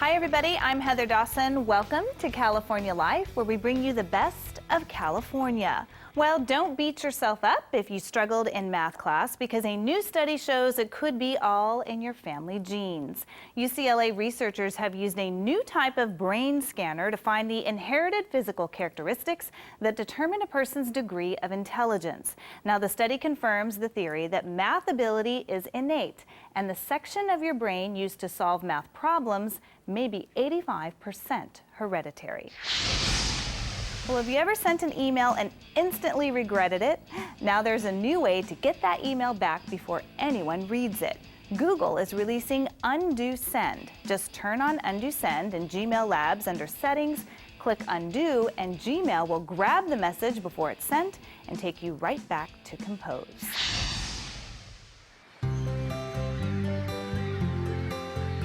Hi everybody, I'm Heather Dawson. Welcome to California Life, where we bring you the best of California. Well, don't beat yourself up if you struggled in math class, because a new study shows it could be all in your family genes. UCLA researchers have used a new type of brain scanner to find the inherited physical characteristics that determine a person's degree of intelligence. Now, the study confirms the theory that math ability is innate, and the section of your brain used to solve math problems may be 85% hereditary. Well, have you ever sent an email and instantly regretted it? Now there's a new way to get that email back before anyone reads it. Google is releasing Undo Send. Just turn on Undo Send in Gmail Labs under Settings, click Undo, and Gmail will grab the message before it's sent and take you right back to compose.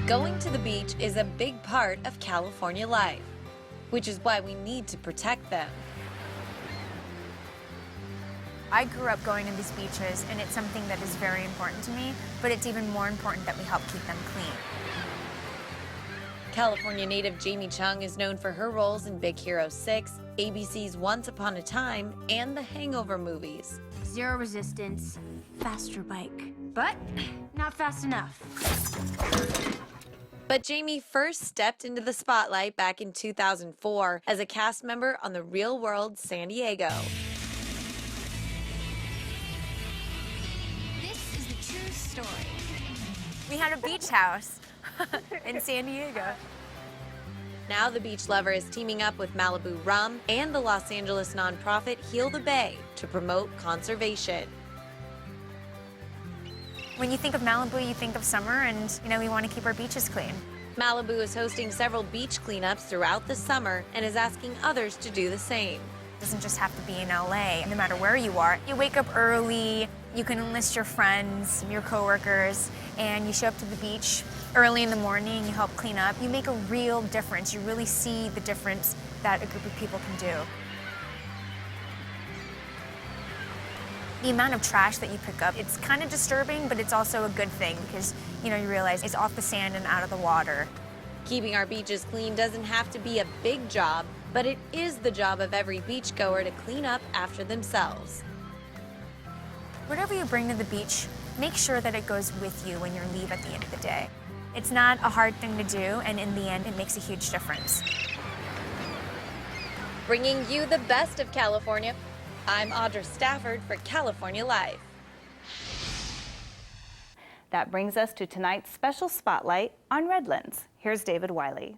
Going to the beach is a big part of California life, which is why we need to protect them. I grew up going to these beaches, and it's something that is very important to me, but it's even more important that we help keep them clean. California native Jamie Chung is known for her roles in Big Hero 6, ABC's Once Upon a Time, and the Hangover movies. Zero resistance, faster bike, but not fast enough. But Jamie first stepped into the spotlight back in 2004 as a cast member on The Real World San Diego. This is the true story. We had a beach house in San Diego. Now the beach lover is teaming up with Malibu Rum and the Los Angeles nonprofit Heal the Bay to promote conservation. When you think of Malibu, you think of summer, and we want to keep our beaches clean. Malibu is hosting several beach cleanups throughout the summer and is asking others to do the same. It doesn't just have to be in LA. No matter where you are, you wake up early, you can enlist your friends, your coworkers, and you show up to the beach early in the morning, you help clean up. You make a real difference. You really see the difference that a group of people can do. The amount of trash that you pick up, it's kind of disturbing, but it's also a good thing because, you realize it's off the sand and out of the water. Keeping our beaches clean doesn't have to be a big job, but it is the job of every beachgoer to clean up after themselves. Whatever you bring to the beach, make sure that it goes with you when you leave at the end of the day. It's not a hard thing to do, and in the end, it makes a huge difference. Bringing you the best of California, I'm Audra Stafford for California Life. That brings us to tonight's special spotlight on Redlands. Here's David Wiley.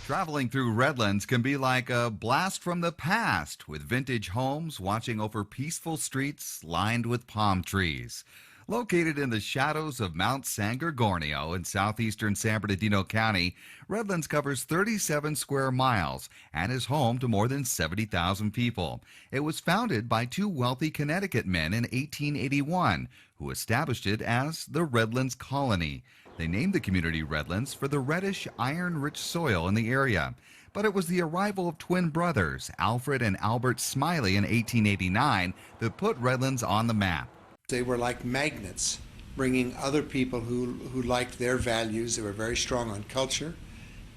Traveling through Redlands can be like a blast from the past, with vintage homes watching over peaceful streets lined with palm trees. Located in the shadows of Mount San Gorgonio in southeastern San Bernardino County, Redlands covers 37 square miles and is home to more than 70,000 people. It was founded by two wealthy Connecticut men in 1881, who established it as the Redlands Colony. They named the community Redlands for the reddish, iron-rich soil in the area. But it was the arrival of twin brothers, Alfred and Albert Smiley, in 1889 that put Redlands on the map. They were like magnets, bringing other people who liked their values. They were very strong on culture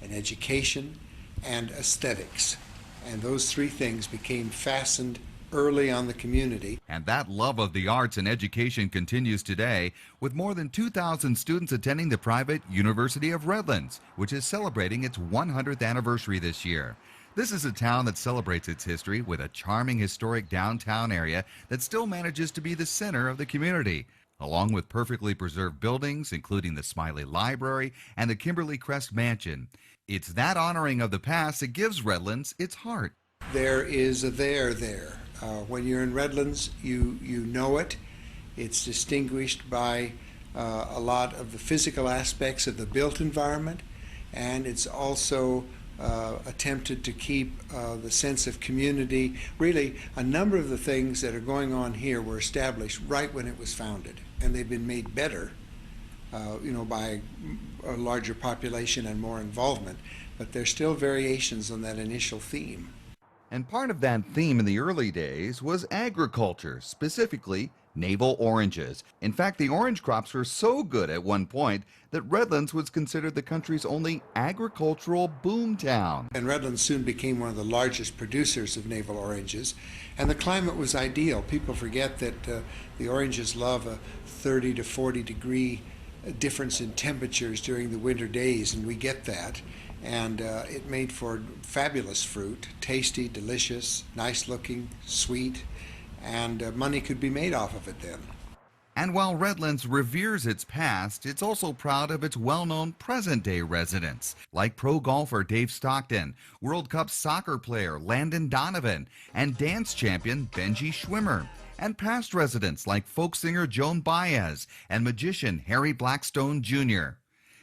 and education and aesthetics. And those three things became fastened early on the community. And that love of the arts and education continues today, with more than 2,000 students attending the private University of Redlands, which is celebrating its 100th anniversary this year. This is a town that celebrates its history with a charming historic downtown area that still manages to be the center of the community, along with perfectly preserved buildings, including the Smiley Library and the Kimberly Crest Mansion. It's that honoring of the past that gives Redlands its heart. There is a there. When you're in Redlands, you know it. It's distinguished by a lot of the physical aspects of the built environment, and it's also attempted to keep the sense of community. Really, a number of the things that are going on here were established right when it was founded, and they've been made better, by a larger population and more involvement, but there's still variations on that initial theme. And part of that theme in the early days was agriculture, specifically navel oranges. In fact, the orange crops were so good at one point that Redlands was considered the country's only agricultural boom town. And Redlands soon became one of the largest producers of navel oranges, and the climate was ideal. People forget that the oranges love a 30 to 40 degree difference in temperatures during the winter days, and we get that. And it made for fabulous fruit, tasty, delicious, nice looking, sweet, and money could be made off of it then. And while Redlands reveres its past, it's also proud of its well-known present-day residents, like pro golfer Dave Stockton, World Cup soccer player Landon Donovan, and dance champion Benji Schwimmer, and past residents like folk singer Joan Baez and magician Harry Blackstone Jr.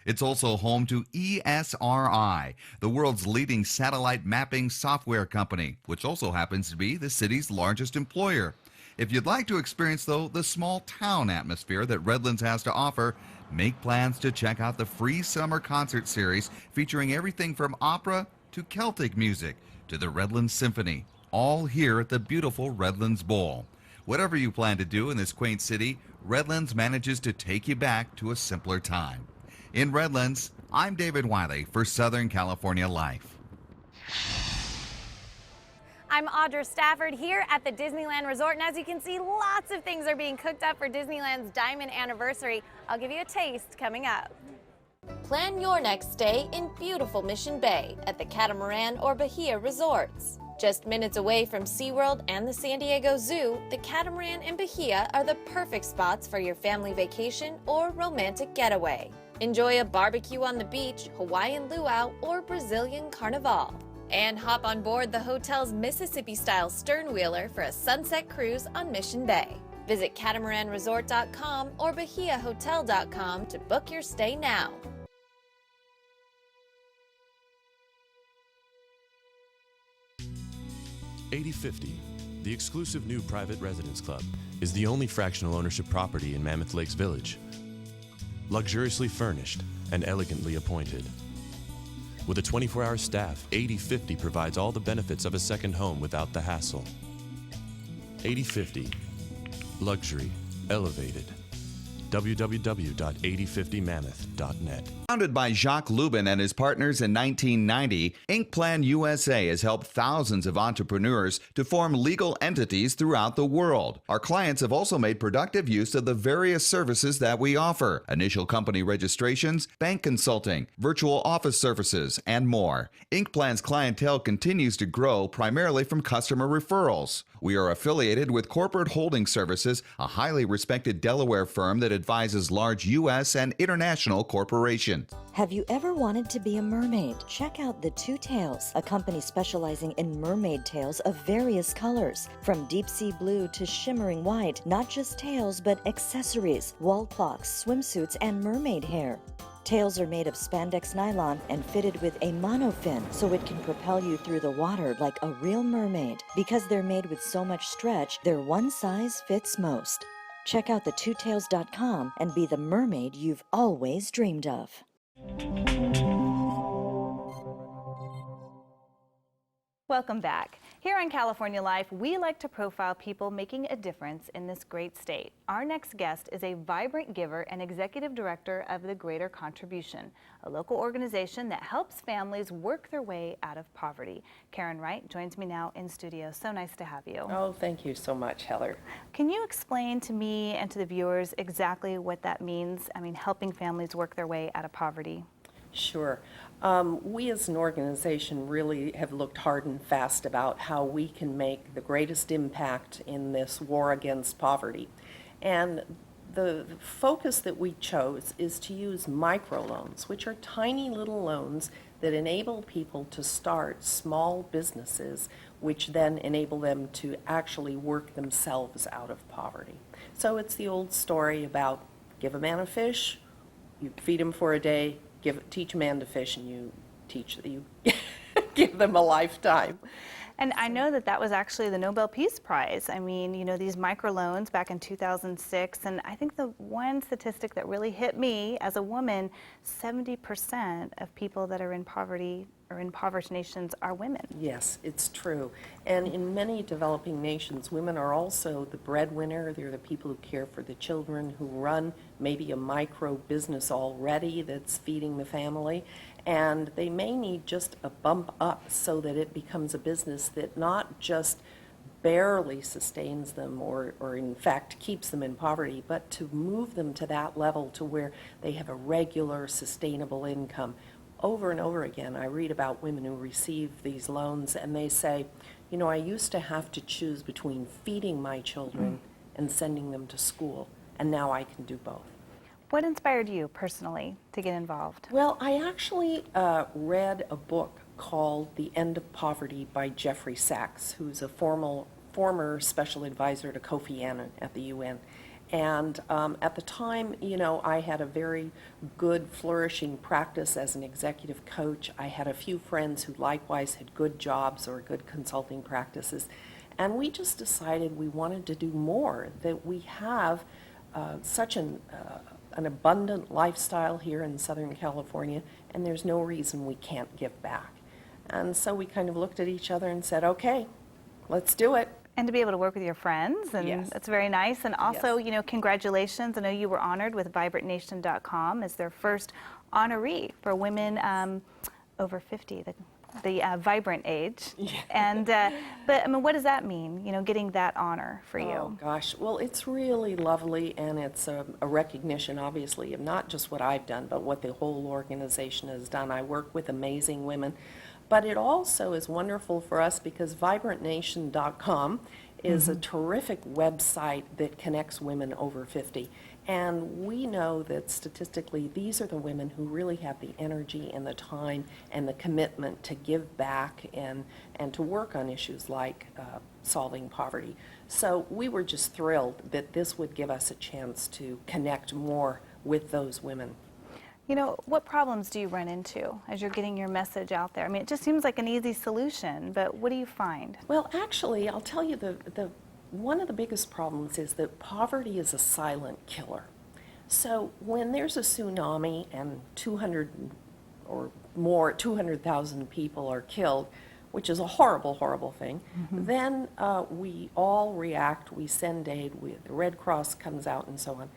It's also home to ESRI, the world's leading satellite mapping software company, which also happens to be the city's largest employer. If you'd like to experience, though, the small town atmosphere that Redlands has to offer, make plans to check out the free summer concert series featuring everything from opera to Celtic music to the Redlands Symphony, all here at the beautiful Redlands Bowl. Whatever you plan to do in this quaint city, Redlands manages to take you back to a simpler time. In Redlands, I'm David Wiley for Southern California Life. I'm Audra Stafford here at the Disneyland Resort, and as you can see, lots of things are being cooked up for Disneyland's Diamond Anniversary. I'll give you a taste coming up. Plan your next stay in beautiful Mission Bay at the Catamaran or Bahia Resorts. Just minutes away from SeaWorld and the San Diego Zoo, the Catamaran and Bahia are the perfect spots for your family vacation or romantic getaway. Enjoy a barbecue on the beach, Hawaiian luau, or Brazilian carnival. And hop on board the hotel's Mississippi-style sternwheeler for a sunset cruise on Mission Bay. Visit catamaranresort.com or bahiahotel.com to book your stay now. $80.50, the exclusive new private residence club, is the only fractional ownership property in Mammoth Lakes Village. Luxuriously furnished and elegantly appointed. With a 24-hour staff, 8050 provides all the benefits of a second home without the hassle. 8050, luxury elevated. www.8050mammoth.net. Founded by Jacques Lubin and his partners in 1990, Inkplan USA has helped thousands of entrepreneurs to form legal entities throughout the world. Our clients have also made productive use of the various services that we offer: initial company registrations, bank consulting, virtual office services, and more. Inkplan's clientele continues to grow primarily from customer referrals. We are affiliated with Corporate Holding Services, a highly respected Delaware firm that advises large U.S. and international corporations. Have you ever wanted to be a mermaid? Check out The Two Tails, a company specializing in mermaid tails of various colors, from deep sea blue to shimmering white. Not just tails, but accessories, wall clocks, swimsuits, and mermaid hair. Tails are made of spandex nylon and fitted with a monofin, so it can propel you through the water like a real mermaid. Because they're made with so much stretch, they're one size fits most. Check out thetwotails.com and be the mermaid you've always dreamed of. Welcome back. Here on California Life, we like to profile people making a difference in this great state. Our next guest is a vibrant giver and executive director of the Greater Contribution, a local organization that helps families work their way out of poverty. Karon Bright joins me now in studio. So nice to have you. Oh, thank you so much, Heather. Can you explain to me and to the viewers exactly what that means? I mean, helping families work their way out of poverty. Sure. We as an organization really have looked hard and fast about how we can make the greatest impact in this war against poverty. And the focus that we chose is to use microloans, which are tiny little loans that enable people to start small businesses, which then enable them to actually work themselves out of poverty. So it's the old story about give a man a fish, you feed him for a day, teach a man to fish, and you give them a lifetime. And I know that that was actually the Nobel Peace Prize. I mean, you know, these microloans back in 2006, and I think the one statistic that really hit me as a woman, 70% of people that are in poverty or impoverished nations are women. Yes, it's true. And in many developing nations, women are also the breadwinner. They're the people who care for the children, who run maybe a micro business already that's feeding the family. And they may need just a bump up so that it becomes a business that not just barely sustains them or in fact keeps them in poverty, but to move them to that level to where they have a regular, sustainable income. Over and over again, I read about women who receive these loans and they say, you know, I used to have to choose between feeding my children and sending them to school, and now I can do both. What inspired you personally to get involved? Well, I actually read a book called The End of Poverty by Jeffrey Sachs, who's a former special advisor to Kofi Annan at the UN. And at the time, you know, I had a very good, flourishing practice as an executive coach. I had a few friends who likewise had good jobs or good consulting practices. And we just decided we wanted to do more, that we have such an abundant lifestyle here in Southern California, and there's no reason we can't give back. And so we kind of looked at each other and said, okay, let's do it. And to be able to work with your friends, and Yes. that's very nice. And also, Yes. you know, congratulations. I know you were honored with VibrantNation.com as their first honoree for women over 50, the vibrant age. Yeah. And but I mean, what does that mean? You know, getting that honor for you. Oh gosh, well, it's really lovely, and it's a recognition, obviously, of not just what I've done, but what the whole organization has done. I work with amazing women, but it also is wonderful for us because VibrantNation.com is a terrific website that connects women over 50. And we know that statistically, these are the women who really have the energy and the time and the commitment to give back and to work on issues like solving poverty. So we were just thrilled that this would give us a chance to connect more with those women. You know, what problems do you run into as you're getting your message out there? I mean, it just seems like an easy solution, but what do you find? Well, actually, I'll tell you, one of the biggest problems is that poverty is a silent killer. So when there's a tsunami and 200,000 people are killed, which is a horrible, horrible thing, then we all react, we send aid, the Red Cross comes out and so on.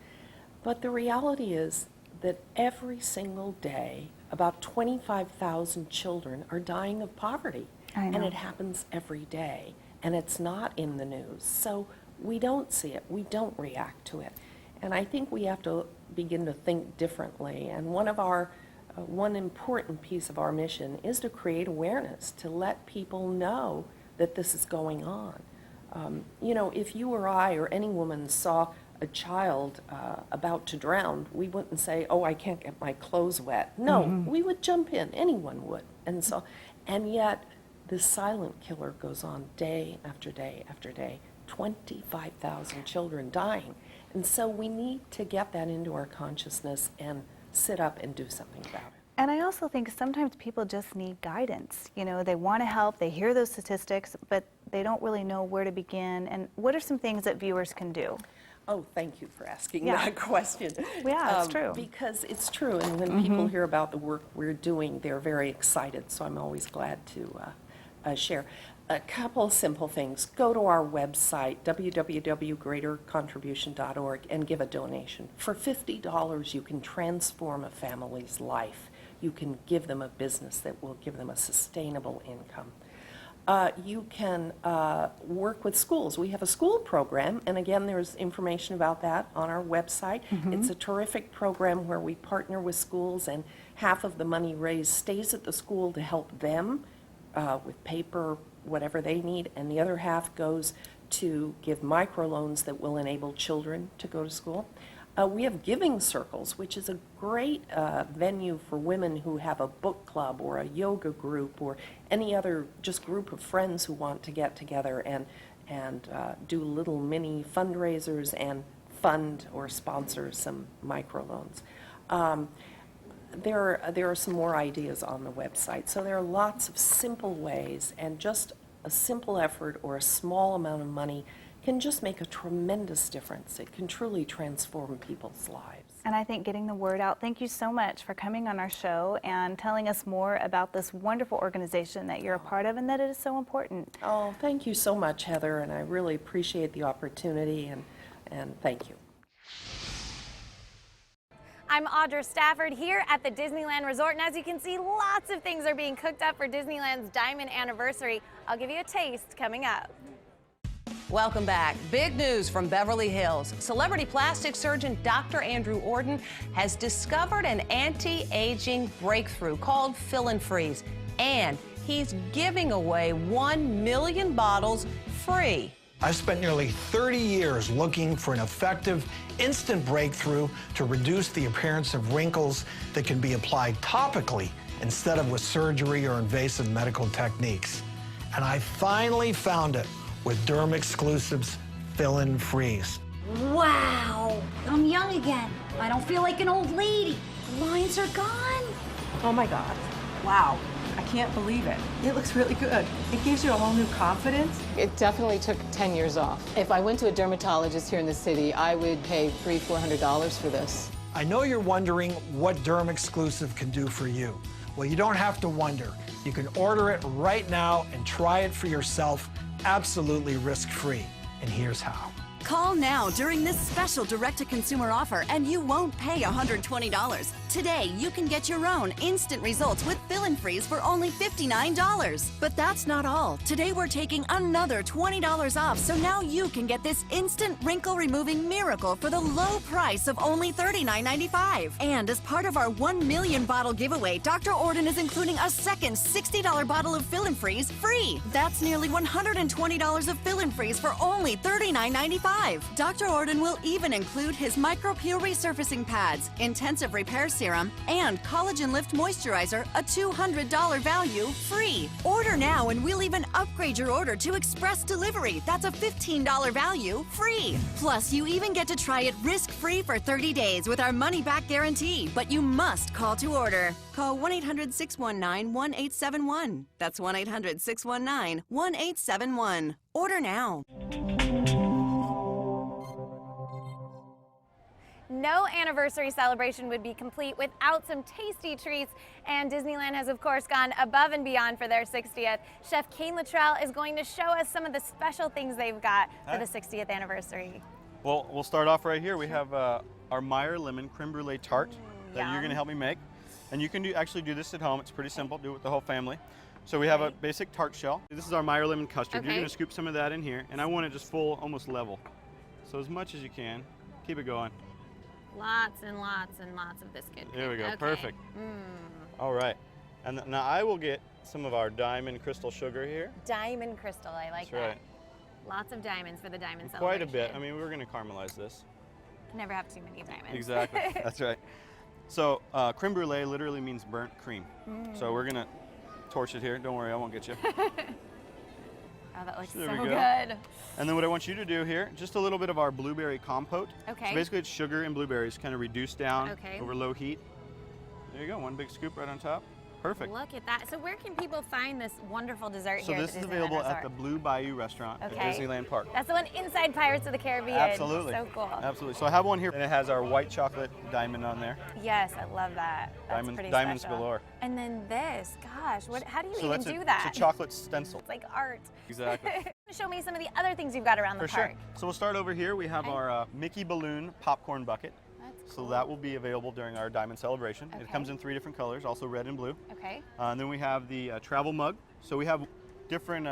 But the reality is that every single day, about 25,000 children are dying of poverty. I know. And it happens every day. And it's not in the news. So we don't see it. We don't react to it. And I think we have to begin to think differently. And one important piece of our mission is to create awareness, to let people know that this is going on. You know, if you or I or any woman saw a child about to drown, we wouldn't say, oh, I can't get my clothes wet. No, we would jump in. Anyone would. And yet, this silent killer goes on day after day after day. 25,000 children dying. And so we need to get that into our consciousness and sit up and do something about it. And I also think sometimes people just need guidance. You know, they want to help, they hear those statistics, but they don't really know where to begin. And what are some things that viewers can do? Oh, thank you for asking Yeah. that question. Yeah, it's true. Because it's true, and when people hear about the work we're doing, they're very excited, so I'm always glad to share. A couple simple things. Go to our website, www.greatercontribution.org, and give a donation. For $50, you can transform a family's life. You can give them a business that will give them a sustainable income. You can work with schools. We have a school program, and again, there's information about that on our website. It's a terrific program where we partner with schools, and half of the money raised stays at the school to help them with paper, whatever they need, and the other half goes to give microloans that will enable children to go to school. We have giving circles, which is a great venue for women who have a book club or a yoga group or any other just group of friends who want to get together and do little mini fundraisers and fund or sponsor some microloans. There are some more ideas on the website. So there are lots of simple ways, and just a simple effort or a small amount of money can just make a tremendous difference. It can truly transform people's lives. And I think getting the word out. Thank you so much for coming on our show and telling us more about this wonderful organization that you're a part of and that it is so important. Oh, thank you so much, Heather, and I really appreciate the opportunity, and thank you. I'm Audra Stafford here at the Disneyland Resort, and as you can see, lots of things are being cooked up for Disneyland's Diamond Anniversary. I'll give you a taste coming up. Welcome back. Big news from Beverly Hills. Celebrity plastic surgeon Dr. Andrew Orden has discovered an anti-aging breakthrough called Fill and Freeze, and he's giving away 1 million bottles free. I've spent nearly 30 years looking for an effective, instant breakthrough to reduce the appearance of wrinkles that can be applied topically instead of with surgery or invasive medical techniques. And I finally found it with Derm Exclusives Fill and Freeze. Wow, I'm young again. I don't feel like an old lady. The lines are gone. Oh my God. Wow. I can't believe it. It looks really good. It gives you a whole new confidence. It definitely took 10 years off. If I went to a dermatologist here in the city, I would pay $300-400 for this. I know you're wondering what Derm Exclusive can do for you. Well, you don't have to wonder. You can order it right now and try it for yourself, absolutely risk-free. And here's how. Call now during this special direct-to-consumer offer and you won't pay $120. Today, you can get your own instant results with Fill and Freeze for only $59. But that's not all. Today, we're taking another $20 off, so now you can get this instant wrinkle-removing miracle for the low price of only $39.95. And as part of our 1 million bottle giveaway, Dr. Orden is including a second $60 bottle of Fill and Freeze free. That's nearly $120 of Fill and Freeze for only $39.95. Dr. Orden will even include his micro-peel resurfacing pads, intensive repair serum, and collagen lift moisturizer, a $200 value, free. Order now and we'll even upgrade your order to express delivery. That's a $15 value, free. Plus, you even get to try it risk-free for 30 days with our money-back guarantee, but you must call to order. Call 1-800-619-1871. That's 1-800-619-1871. Order now. No anniversary celebration would be complete without some tasty treats, and Disneyland has of course gone above and beyond for their 60th. Chef Kane Luttrell is going to show us some of the special things they've got for the 60th anniversary. Well, we'll start off right here. We have our Meyer Lemon Creme Brulee Tart that you're going to help me make. And you can actually do this at home. It's pretty simple. Do it with the whole family. So we have a basic tart shell. This is our Meyer Lemon custard. You're going to scoop some of that in here, and I want it just full, almost level. So as much as you can. Keep it going. Lots and lots and lots of biscuit. There we go, perfect. All right, and now I will get some of our diamond crystal sugar here. Diamond crystal, I like that. That's right. Lots of diamonds for the diamond Quite celebration. a bit. I mean, we're going to caramelize this. Never have too many diamonds. Exactly, that's right. So creme brulee literally means burnt cream. So we're going to torch it here. Don't worry, I won't get you. Oh, that looks There so we go. good. And then what I want you to do here, just a little bit of our blueberry compote. Okay. So basically it's sugar and blueberries kind of reduced down Okay. over low heat. There you go, one big scoop right on top. Perfect. Look at that. So where can people find this wonderful dessert So here this at is the Disneyland available Resort? at the Blue Bayou Restaurant at Okay. Disneyland Park. That's the one inside Pirates of the Caribbean. Absolutely. So cool. Absolutely. So I have one here, and it has our white chocolate diamond on there. Yes, I love that. That's pretty Diamonds special. galore. And then this, gosh, how do you So even that's do that? It's a chocolate stencil. It's like art. Exactly. Show me some of the other things you've got around the For park. sure. So we'll start over here. We have our Mickey Balloon popcorn bucket. That's So that will be available during our diamond celebration. Okay. It comes in 3 different colors, also red and blue. Okay. And then we have the travel mug. So we have different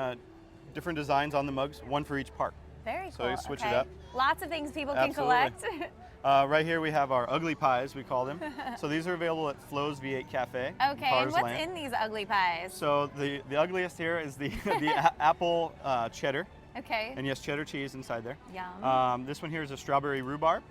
designs on the mugs, one for each park. Very cool. So you switch okay. it up. Lots of things people can Absolutely. collect. Right here we have our ugly pies, we call them. So these are available at Flo's V8 Cafe. Okay, and what's Land. in these ugly pies? So the ugliest here is the apple cheddar. Okay. And yes, cheddar cheese inside there. Yum. This one here is a strawberry rhubarb.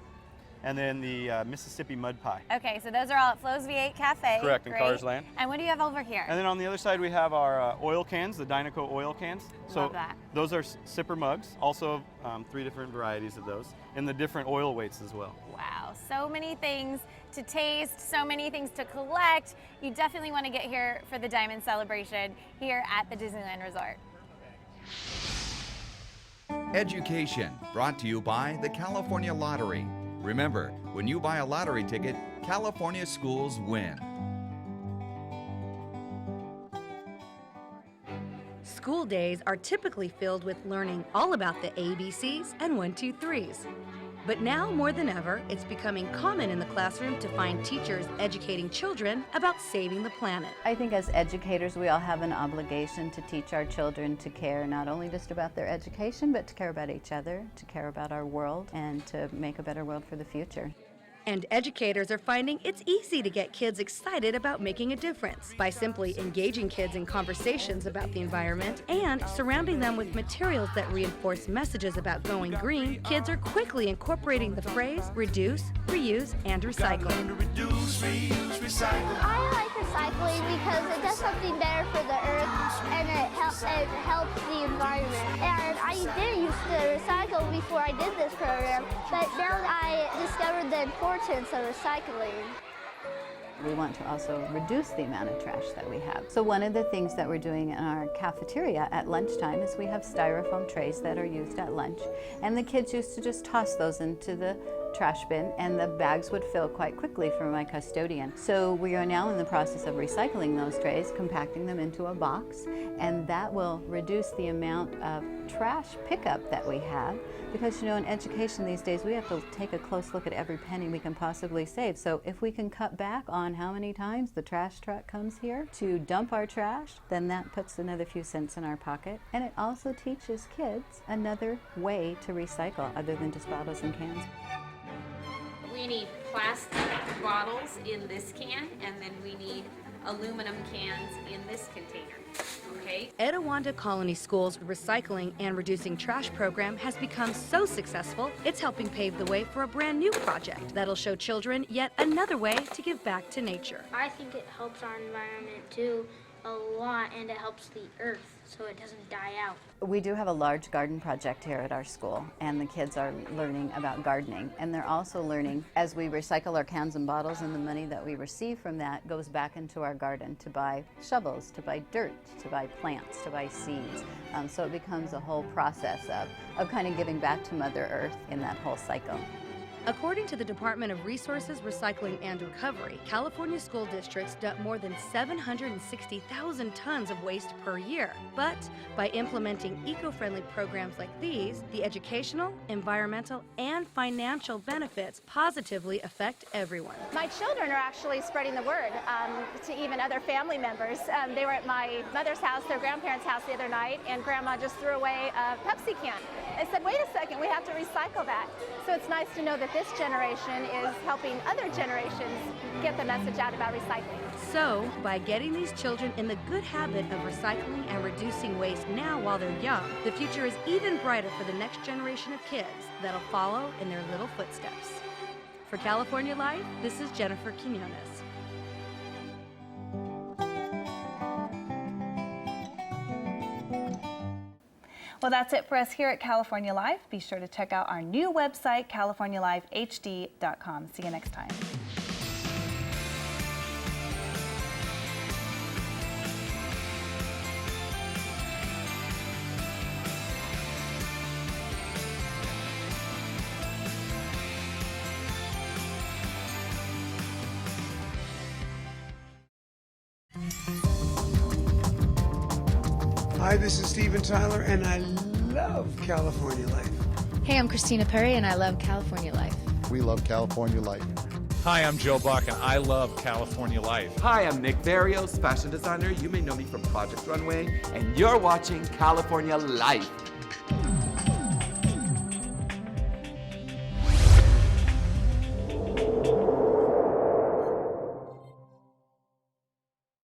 And then the Mississippi mud pie. Okay, so those are all at Flo's V8 Cafe. Correct, in Great. Cars Land. And what do you have over here? And then on the other side we have our oil cans, the Dynaco oil cans. So Love that. those are sipper mugs, also 3 different varieties of those, and the different oil weights as well. Wow, so many things to taste, so many things to collect. You definitely want to get here for the Diamond Celebration here at the Disneyland Resort. Education brought to you by the California Lottery. Remember, when you buy a lottery ticket, California schools win. School days are typically filled with learning all about the ABCs and 1, 2, 3s. But now more than ever, it's becoming common in the classroom to find teachers educating children about saving the planet. I think as educators, we all have an obligation to teach our children to care not only just about their education, but to care about each other, to care about our world, and to make a better world for the future. And educators are finding it's easy to get kids excited about making a difference by simply engaging kids in conversations about the environment and surrounding them with materials that reinforce messages about going green. Kids are quickly incorporating the phrase reduce, reuse, and recycle. I like recycling because it does something better for the earth and it helps the environment. And I didn't used to recycle before I did this program, but now I discovered the importance of recycling. We want to also reduce the amount of trash that we have. So one of the things that we're doing in our cafeteria at lunchtime is we have styrofoam trays that are used at lunch, and the kids used to just toss those into the trash bin, and the bags would fill quite quickly for my custodian. So we are now in the process of recycling those trays, compacting them into a box, and that will reduce the amount of trash pickup that we have, because in education these days we have to take a close look at every penny we can possibly save. So if we can cut back on how many times the trash truck comes here to dump our trash, then that puts another few cents in our pocket, and it also teaches kids another way to recycle other than just bottles and cans. We need plastic bottles in this can, and then we need aluminum cans in this container, okay? Etiwanda Colony School's recycling and reducing trash program has become so successful, it's helping pave the way for a brand new project that'll show children yet another way to give back to nature. I think it helps our environment too a lot, and it helps the earth so it doesn't die out. We do have a large garden project here at our school, and the kids are learning about gardening, and they're also learning as we recycle our cans and bottles, and the money that we receive from that goes back into our garden to buy shovels, to buy dirt, to buy plants, to buy seeds. So it becomes a whole process of kind of giving back to Mother Earth in that whole cycle. According to the Department of Resources, Recycling, and Recovery, California school districts dump more than 760,000 tons of waste per year. But by implementing eco-friendly programs like these, the educational, environmental, and financial benefits positively affect everyone. My children are actually spreading the word to even other family members. They were at my mother's house, their grandparents' house the other night, and Grandma just threw away a Pepsi can. I said, wait a second, we have to recycle that. So it's nice to know that this generation is helping other generations get the message out about recycling. So, by getting these children in the good habit of recycling and reducing waste now while they're young, the future is even brighter for the next generation of kids that'll follow in their little footsteps. For California Life, this is Jennifer Quinones. Well, that's it for us here at California Life. Be sure to check out our new website, californialifehd.com. See you next time. Hi, this is Steven Tyler, and I love California Life. Hey, I'm Christina Perry, and I love California Life. We love California Life. Hi, I'm Joe Buck, and I love California Life. Hi, I'm Nick Barrios, fashion designer. You may know me from Project Runway, and you're watching California Life.